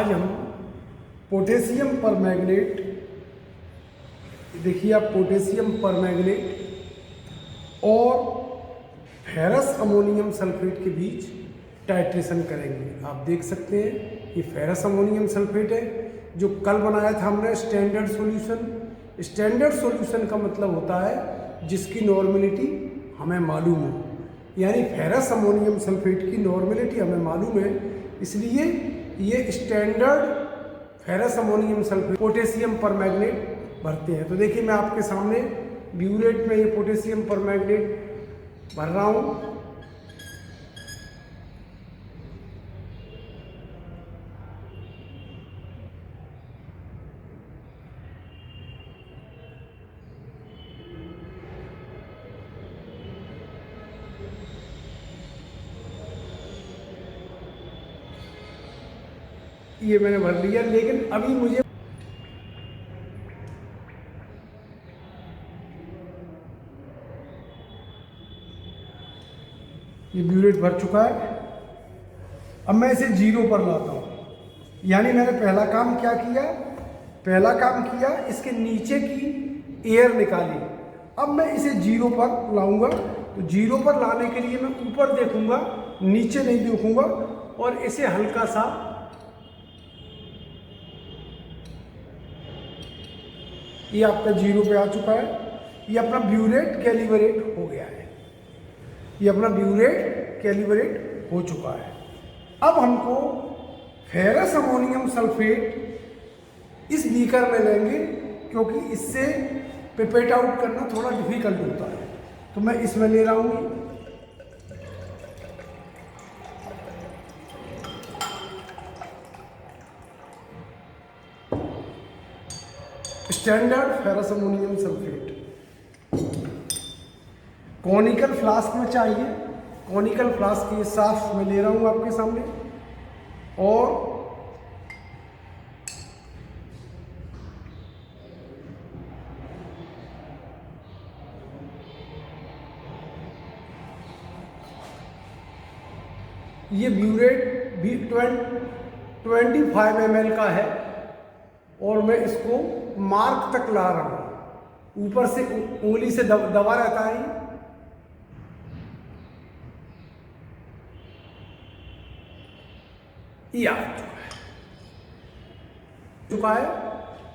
आज हम potassium permanganate, देखिए आप, पोटेशियम परमैंगनेट और फेरस अमोनियम सल्फेट के बीच टाइट्रेशन करेंगे। आप देख सकते हैं ये फेरस अमोनियम सल्फेट है जो कल बनाया था हमने स्टैंडर्ड सॉल्यूशन। स्टैंडर्ड सॉल्यूशन का मतलब होता है जिसकी नॉर्मेलिटी हमें मालूम हो, यानी फेरस अमोनियम सल्फेट की नॉर्मेलिटी हमें मालूम है, इसलिए ये standard ferrous ammonium sulphate potassium permanganate भरते हैं। तो देखिए मैं आपके सामने ब्यूरेट में ये पोटेशियम परमैंगनेट भर रहा हूँ। ये मैंने भर लिया, लेकिन अभी मुझे ये ब्यूरेट भर चुका है। अब मैं इसे 0 पर लाता हूँ, यानी मैंने पहला काम क्या किया, पहला काम किया इसके नीचे की एयर निकाली। अब मैं इसे 0 पर लाऊंगा, तो 0 पर लाने के लिए मैं ऊपर देखूंगा, नीचे नहीं देखूंगा, और इसे हल्का सा ये आपका 0 पे आ चुका है। ये अपना ब्यूरेट कैलिब्रेट हो गया है, ये अपना ब्यूरेट कैलिब्रेट हो चुका है। अब हमको फेरस अमोनियम सल्फेट इस बीकर में लेंगे, क्योंकि इससे पिपेट आउट करना थोड़ा डिफिकल्ट होता है। तो मैं इसमें ले रहा हूँ। Standard ferrous ammonium sulphate conical flask में चाहिए। कॉनिकल फ्लास्क ये साफ मैं ले रहा हूँ आपके सामने, और ये ब्यूरेट भी 25 ml का है, और मैं इसको मार्क तक ला रहा हूँ। ऊपर से उंगली से दबा रहता है, ये आ चुका है।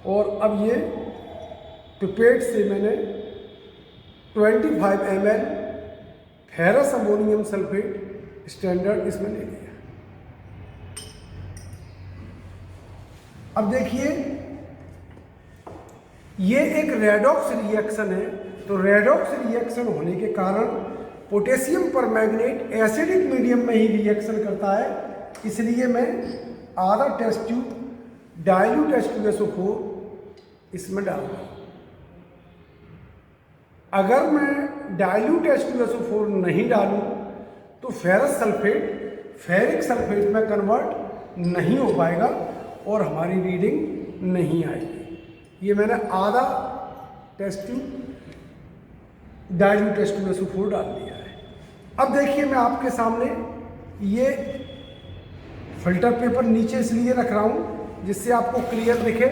और अब ये पिपेट से मैंने 25 ml ferrous ammonium sulphate standard इसमें ले लिया। अब देखिए ये एक रेडॉक्स रिएक्शन है, तो रेडॉक्स रिएक्शन होने के कारण पोटेशियम परमैंगनेट एसिडिक मीडियम में ही रिएक्शन करता है, इसलिए मैं आधा टेस्ट ट्यूब डाइल्यूट H2SO4 इसमें डाल रहा हूँ। अगर मैं डाइल्यूट H2SO4 नहीं डालूं तो फेरस सल्फेट फेरिक सल्फेट में कन्वर्ट नहीं हो पाएगा और हमारी रीडिंग नहीं आएगी। ये मैंने आधा टेस्ट ट्यूब डाइल्यूट H2SO4 डाल दिया है। अब देखिए मैं आपके सामने ये फिल्टर पेपर नीचे इसलिए रख रहा हूँ जिससे आपको क्लियर दिखे,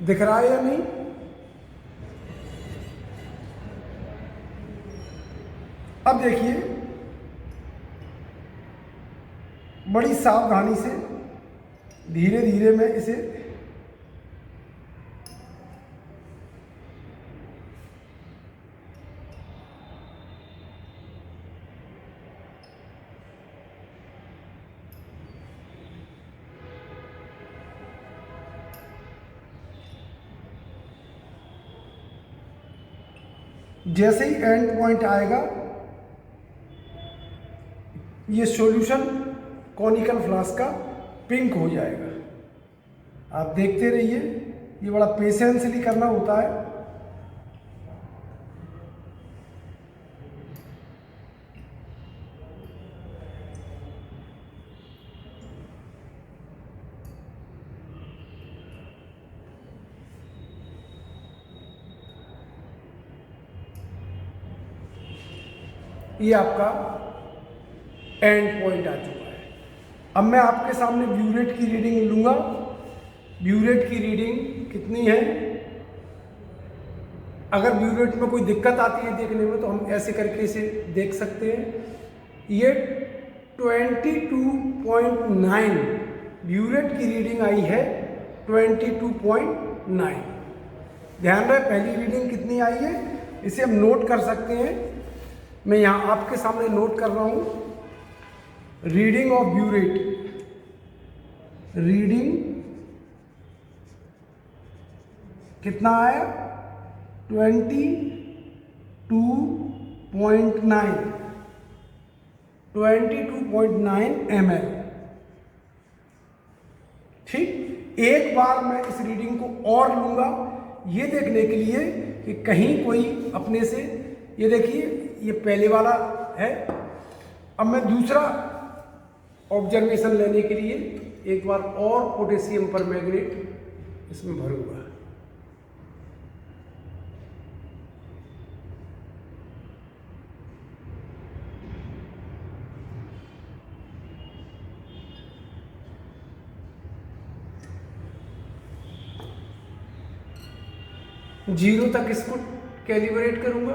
दिख रहा है या नहीं। अब देखिए बड़ी सावधानी से धीरे धीरे मैं इसे जैसे ही एंड पॉइंट आएगा ये सॉल्यूशन कॉनिकल फ्लास्क का पिंक हो जाएगा। आप देखते रहिए, ये बड़ा पेशेंसली करना होता है। ये आपका एंड पॉइंट आ चुका है। अब मैं आपके सामने ब्यूरेट की रीडिंग लूँगा। ब्यूरेट की रीडिंग कितनी है? अगर ब्यूरेट में कोई दिक्कत आती है देखने में तो हम ऐसे करके इसे देख सकते हैं। ये 22.9 ब्यूरेट की रीडिंग आई है, 22.9। ध्यान रहे पहली रीडिंग कितनी आई है, इसे हम नोट कर सकते हैं। मैं यहाँ आपके सामने नोट कर रहा हूँ। रीडिंग ऑफ ब्यूरेट, रीडिंग कितना आया? 22.9 ml। ठीक, एक बार मैं इस रीडिंग को और लूंगा ये देखने के लिए कि कहीं कोई अपने से, ये देखिए ये पहले वाला है। अब मैं दूसरा ऑब्जर्वेशन लेने के लिए एक बार और पोटेशियम परमैंगनेट इसमें भरूंगा। जीरो तक इसको कैलिब्रेट करूंगा।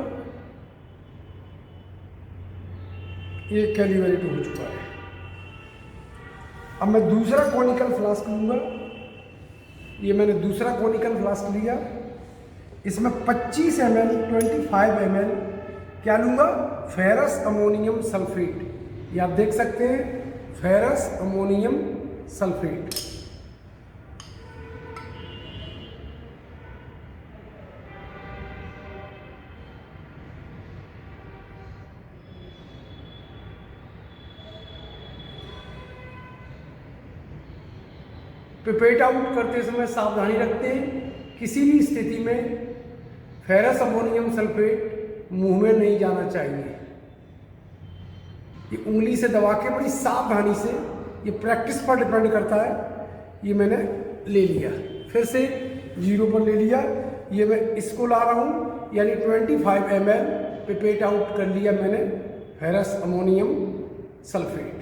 ये कैलिब्रेट हो चुका है। अब मैं दूसरा कॉनिकल फ्लास्क लूंगा। ये मैंने दूसरा कॉनिकल फ्लास्क लिया, इसमें 25 ml 25 ml क्या लूंगा? Ferrous ammonium sulphate. ये आप देख सकते हैं, ferrous ammonium sulphate. Pipette out करते समय सावधानी रखते हैं, किसी भी स्थिति में फेरस अमोनियम सल्फेट मुंह में नहीं जाना चाहिए। ये उंगली से दबा के बड़ी सावधानी से, ये प्रैक्टिस पर डिपेंड करता है। ये मैंने ले लिया, फिर से जीरो पर ले लिया। ये मैं इसको ला रहा हूँ, यानी 25 ml पिपेट आउट कर लिया मैंने फेरस अमोनियम सल्फेट।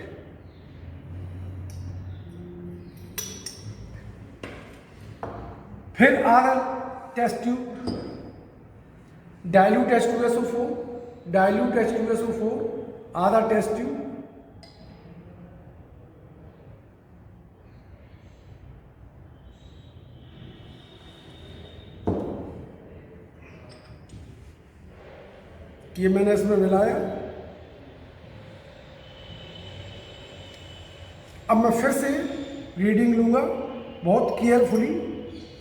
फिर आधा test tube dilute H2SO4, dilute H2SO4 आधा टेस्ट ट्यूब। ये मैंने इसमें मिलाया। अब मैं फिर से रीडिंग लूंगा बहुत केयरफुली।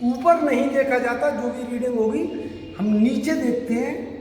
ऊपर नहीं देखा जाता, जो भी रीडिंग होगी हम नीचे देखते हैं।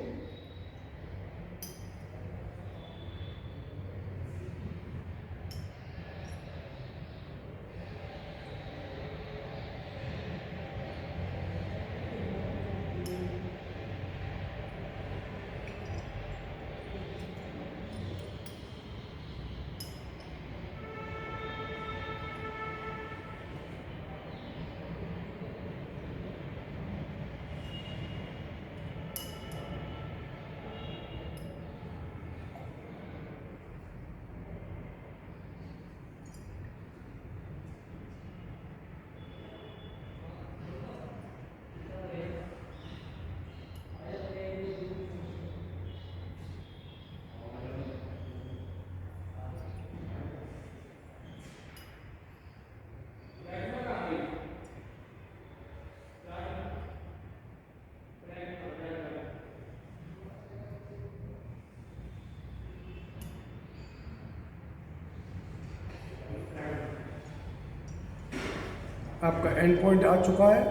आपका एंड पॉइंट आ चुका है।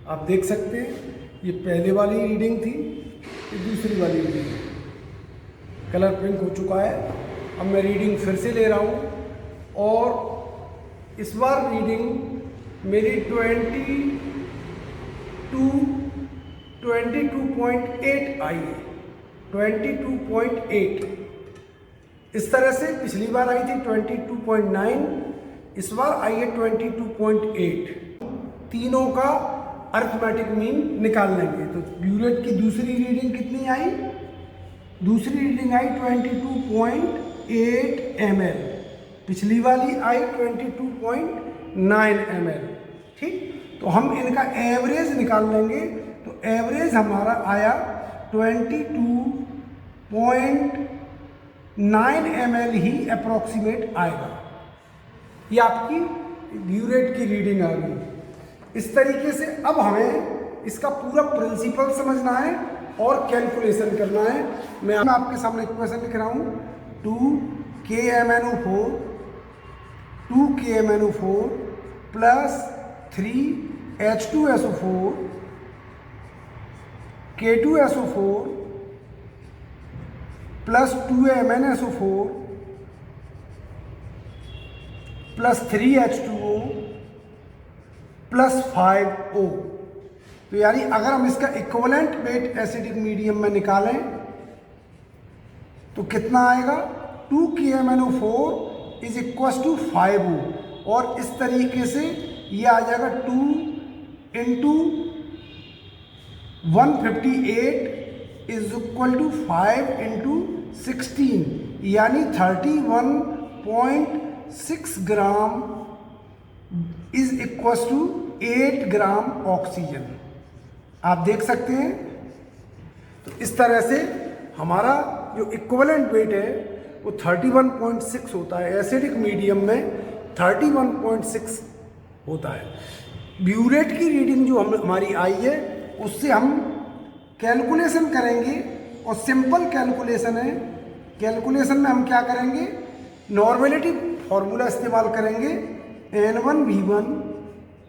आप देख सकते हैं, ये पहले वाली रीडिंग थी, ये दूसरी वाली रीडिंग। कलर पिंक हो चुका है। अब मैं रीडिंग फिर से ले रहा हूँ और इस बार रीडिंग मेरी 22.8 आई है, 22.8। इस तरह से पिछली बार आई थी 22.9, इस बार आई है 22.8। तीनों का अर्थमेटिक मीन निकाल लेंगे। तो ब्यूरेट की दूसरी रीडिंग कितनी आई? दूसरी रीडिंग आई 22.8 ml। पिछली वाली आई 22.9 ml। ठीक, तो हम इनका एवरेज निकाल लेंगे, तो एवरेज हमारा आया 22.9 ml ही अप्रोक्सीमेट आएगा। ये आपकी ब्यूरेट की रीडिंग आ गई। इस तरीके से अब हमें इसका पूरा प्रिंसिपल समझना है और कैलकुलेशन करना है। मैं आपके सामने इक्वेशन लिख रहा हूँ, 2KMnO4 plus 3H2SO4 K2SO4 plus 2MnSO4 plus 3H2O plus 5O। तो यानी अगर हम इसका इक्विवेलेंट वेट एसिडिक मीडियम में निकालें तो कितना आएगा, 2KMnO4 is equal to 5O, और इस तरीके से ये आ जाएगा 2 into 158 is equal to 5 into 16, यानी 31.6 gram is equal to 8 gram oxygen. आप देख सकते हैं। तो इस तरह से हमारा जो इक्विवेलेंट वेट है वो 31.6 होता है, एसिडिक मीडियम में 31.6 होता है। ब्यूरेट की रीडिंग जो हमारी आई है उससे हम कैलकुलेशन करेंगे, और सिंपल कैलकुलेशन है। कैलकुलेशन में हम क्या करेंगे, नॉर्मेलिटी फॉर्मूला इस्तेमाल करेंगे, N1V1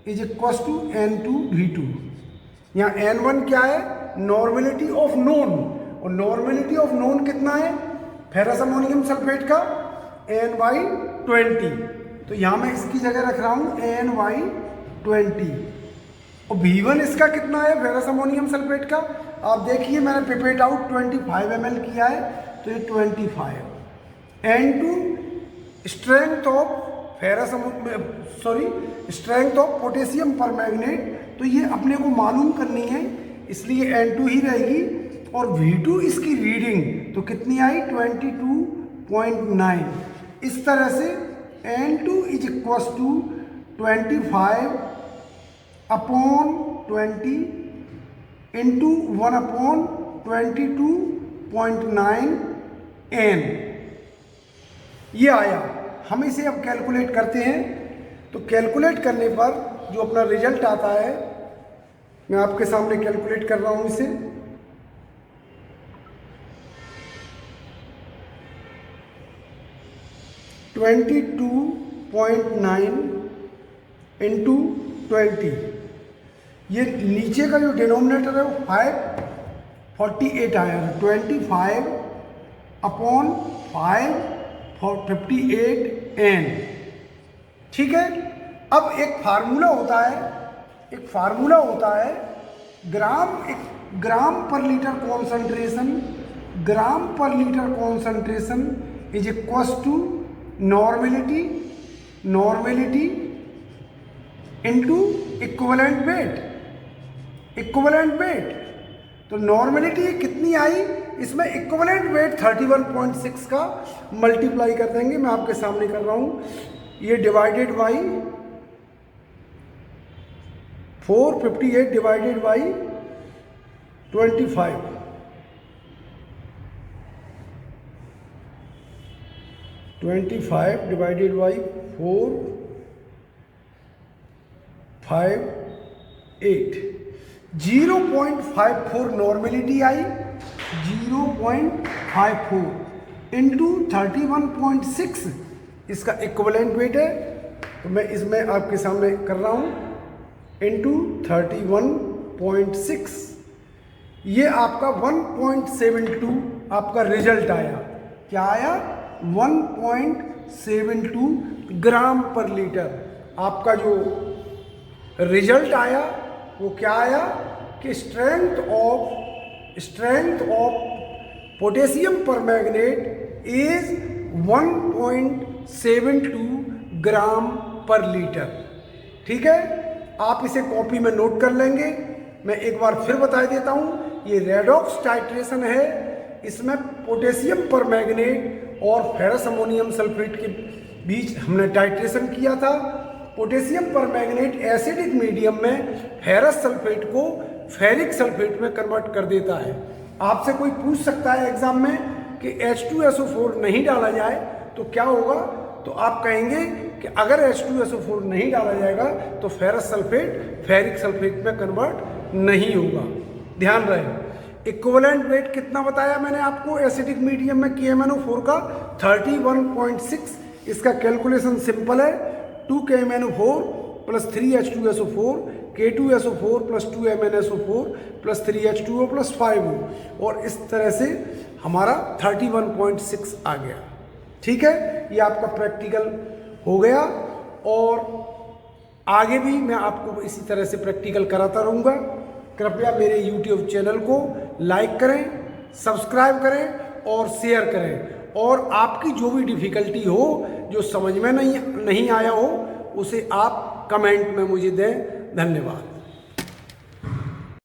is equal to N2V2। यहाँ N1 क्या है, नॉर्मेलिटी ऑफ नोन, और नॉर्मेलिटी ऑफ नोन कितना है फेरस अमोनियम सल्फेट का, N/20। तो यहाँ मैं इसकी जगह रख रहा हूँ N/20, और V1 इसका कितना है फेरस अमोनियम सल्फेट का, आप देखिए मैंने पिपेट आउट 25 ml किया है, तो ये 25। N2 strength of strength of potassium permanganate, तो ये अपने को मालूम करनी है, इसलिए N2 ही रहेगी। और V2 इसकी रीडिंग तो कितनी आई, 22.9। इस तरह से N2 is equal to 25/20 into 1/22.9 N, ये आया। हम इसे अब कैलकुलेट करते हैं। तो कैलकुलेट करने पर जो अपना रिजल्ट आता है, मैं आपके सामने कैलकुलेट कर रहा हूं इसे। (22.9 इंटू 20), ये नीचे का जो डिनोमिनेटर है वो 548 आया, 25/558N। ठीक है। अब एक फार्मूला होता है, ग्राम पर litre concentration is equal to normality into equivalent weight. तो नॉर्मेलिटी कितनी आई, इसमें इक्विवेलेंट वेट 31.6 का मल्टीप्लाई कर देंगे, मैं आपके सामने कर रहा हूं, ये divided by 458 divided by 25, 25 divided by 458, 0.54 normality I, 0.54 into 31.6 इसका इक्विवेलेंट वेट है। तो मैं इसमें आपके सामने कर रहा हूँ, इंटू 31.6, ये आपका 1.72 आपका रिजल्ट आया। क्या आया, 1.72 ग्राम पर लीटर आपका जो रिजल्ट आया वो क्या आया कि strength of potassium permanganate is 1.72 ग्राम पर लीटर। ठीक है, आप इसे कॉपी में नोट कर लेंगे। मैं एक बार फिर बता देता हूँ, ये रेडॉक्स टाइट्रेशन है, इसमें पोटेशियम परमैंगनेट और फेरस अमोनियम सल्फेट के बीच हमने टाइट्रेशन किया था। पोटेशियम परमैंगनेट एसिडिक मीडियम में फेरस सल्फेट को फेरिक सल्फेट में कन्वर्ट कर देता है। आपसे कोई पूछ सकता है एग्जाम में कि H2SO4 नहीं डाला जाए तो क्या होगा, तो आप कहेंगे कि अगर H2SO4 नहीं डाला जाएगा तो फेरस सल्फेट फेरिक सल्फेट में कन्वर्ट नहीं होगा। ध्यान रहे। इक्विवेलेंट वेट कितना बताया मैंने आपको एसिडिक मीडियम में KMnO4 का 31.6। इसका कैलकुलेशन सिंपल है, 2 KMnO4 plus 3 H2SO4 K2SO4 plus 2 MnSO4 plus 3 H2O plus 5O, और इस तरह से हमारा 31.6 आ गया। ठीक है, ये आपका प्रैक्टिकल हो गया, और आगे भी मैं आपको इसी तरह से प्रैक्टिकल कराता रहूँगा। कृपया मेरे YouTube चैनल को लाइक करें, सब्सक्राइब करें और शेयर करें, और आपकी जो भी डिफ़िकल्टी हो, जो समझ में नहीं आया हो, उसे आप कमेंट में मुझे दें। धन्यवाद।